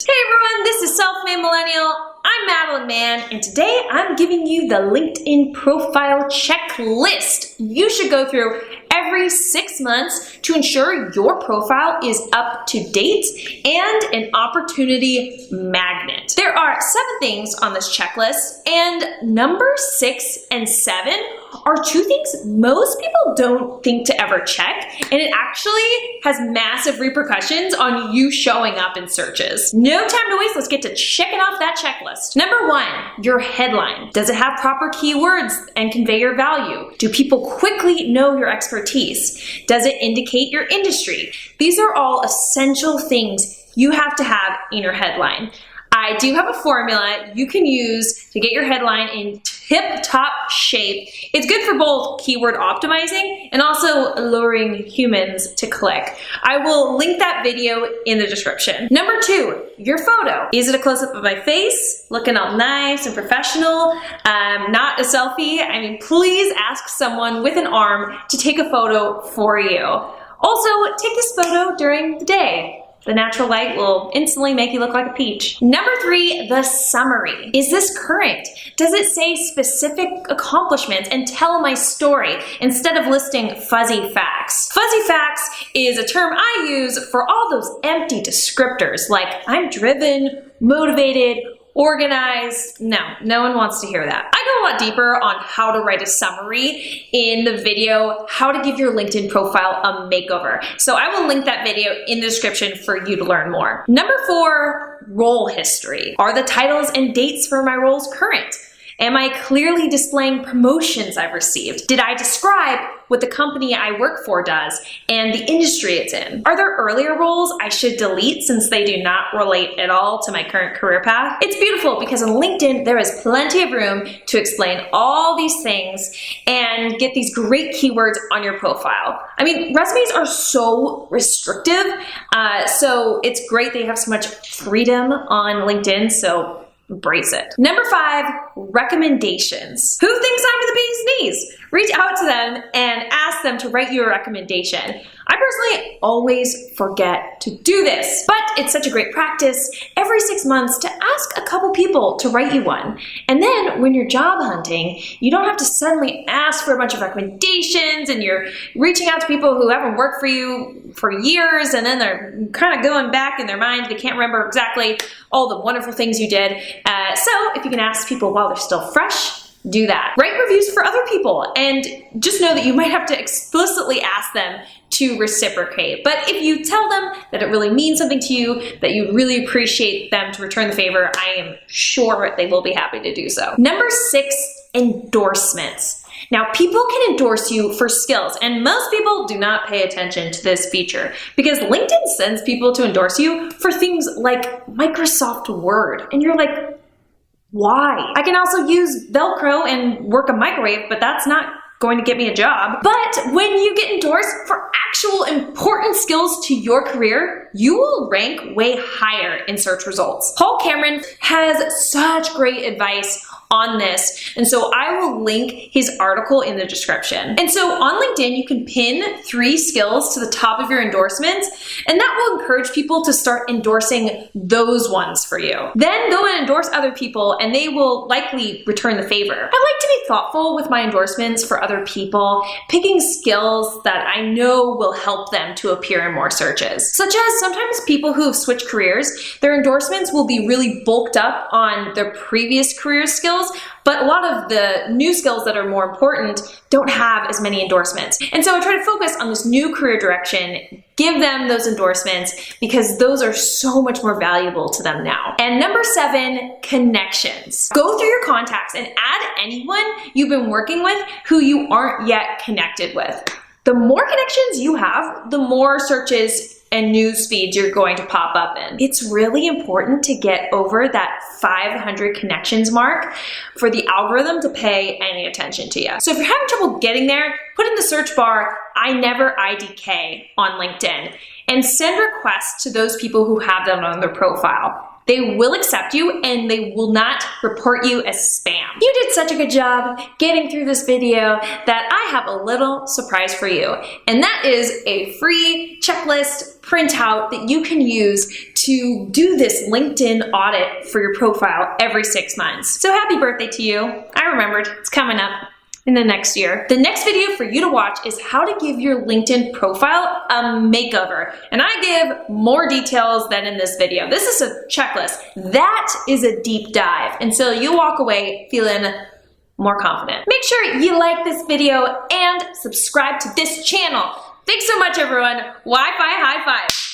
Hey everyone, this is Self-Made Millennial. I'm Madeline Mann, and today I'm giving you the LinkedIn profile checklist you should go through every 6 months to ensure your profile is up to date and an opportunity magnet. There are 7 things on this checklist, and number 6 and 7 are 2 things most people don't think to ever check, and it actually has massive repercussions on you showing up in searches. No time to waste, let's get to checking off that checklist. Number 1, your headline. Does it have proper keywords and convey your value? Do people quickly know your expertise? Does it indicate your industry? These are all essential things you have to have in your headline. I do have a formula you can use to get your headline in tip-top shape. It's good for both keyword optimizing and also alluring humans to click. I will link that video in the description. Number 2, your photo. Is it a close-up of my face, looking all nice and professional? Not a selfie. I mean, please ask someone with an arm to take a photo for you. Also, take this photo during the day. The natural light will instantly make you look like a peach. Number 3, the summary. Is this current? Does it say specific accomplishments and tell my story instead of listing fuzzy facts? Fuzzy facts is a term I use for all those empty descriptors like I'm driven, motivated, organized. No one wants to hear that. I go a lot deeper on how to write a summary in the video, how to give your LinkedIn profile a makeover. So I will link that video in the description for you to learn more. Number 4, role history. Are the titles and dates for my roles current? Am I clearly displaying promotions I've received? Did I describe what the company I work for does and the industry it's in? Are there earlier roles I should delete since they do not relate at all to my current career path? It's beautiful because on LinkedIn, there is plenty of room to explain all these things and get these great keywords on your profile. I mean, resumes are so restrictive, so it's great they have so much freedom on LinkedIn, so embrace it. Number 5, recommendations. Who thinks I'm the bee's knees? Reach out to them and ask them to write you a recommendation. I personally always forget to do this, but it's such a great practice every 6 months to ask a couple people to write you one. And then when you're job hunting, you don't have to suddenly ask for a bunch of recommendations and you're reaching out to people who haven't worked for you for years and then they're kind of going back in their mind. They can't remember exactly all the wonderful things you did. So if you can ask people while they're still fresh, do that. Write reviews for other people and just know that you might have to explicitly ask them to reciprocate. But if you tell them that it really means something to you, that you really appreciate them to return the favor, I am sure they will be happy to do so. Number 6, endorsements. Now, people can endorse you for skills, and most people do not pay attention to this feature because LinkedIn sends people to endorse you for things like Microsoft Word, and you're like, why? I can also use Velcro and work a microwave, but that's not going to get me a job. But when you get endorsed for actual important skills to your career, you will rank way higher in search results. Paul Cameron has such great advice on this, and so I will link his article in the description. And so on LinkedIn, you can pin 3 skills to the top of your endorsements, and that will encourage people to start endorsing those ones for you. Then go and endorse other people, and they will likely return the favor. I like to be thoughtful with my endorsements for other people, picking skills that I know will help them to appear in more searches. Such as sometimes people who have switched careers, their endorsements will be really bulked up on their previous career skills, but a lot of the new skills that are more important don't have as many endorsements. And so I try to focus on this new career direction, give them those endorsements because those are so much more valuable to them now. And number 7, connections. Go through your contacts and add anyone you've been working with who you aren't yet connected with. The more connections you have, the more searches and news feeds you're going to pop up in. It's really important to get over that 500 connections mark for the algorithm to pay any attention to you. So if you're having trouble getting there, put in the search bar, I never IDK on LinkedIn. and send requests to those people who have them on their profile. They will accept you and they will not report you as spam. You did such a good job getting through this video that I have a little surprise for you. And that is a free checklist printout that you can use to do this LinkedIn audit for your profile every 6 months. So happy birthday to you. I remembered, it's coming up in the next year. The next video for you to watch is how to give your LinkedIn profile a makeover. And I give more details than in this video. This is a checklist. That is a deep dive. And so you'll walk away feeling more confident. Make sure you like this video and subscribe to this channel. Thanks so much, everyone. Wi-Fi high five.